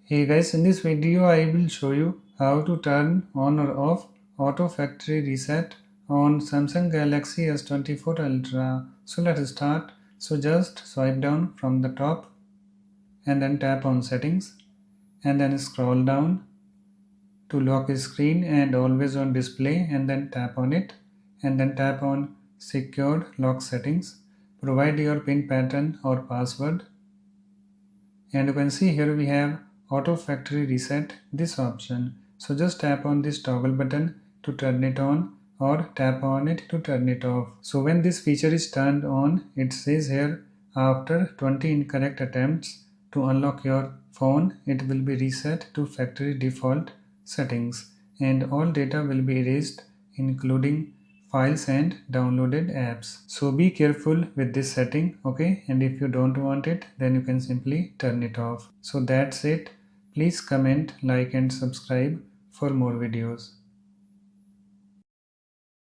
Hey guys, in this video I will show you how to turn on or off auto factory reset on Samsung Galaxy S24 Ultra. So let's start. So just swipe down from the top and then tap on settings and then scroll down to lock screen and always on display and then tap on it and then tap on secured lock settings. Provide your PIN pattern or password. And you can see here we have auto factory reset, this option. So just tap on this toggle button to turn it on or tap on it to turn it off. So when this feature is turned on, it says here after 20 incorrect attempts to unlock your phone, it will be reset to factory default settings and all data will be erased including files and downloaded apps. So be careful with this setting, okay? And if you don't want it, then you can simply turn it off. So that's it. Please comment, like and subscribe for more videos.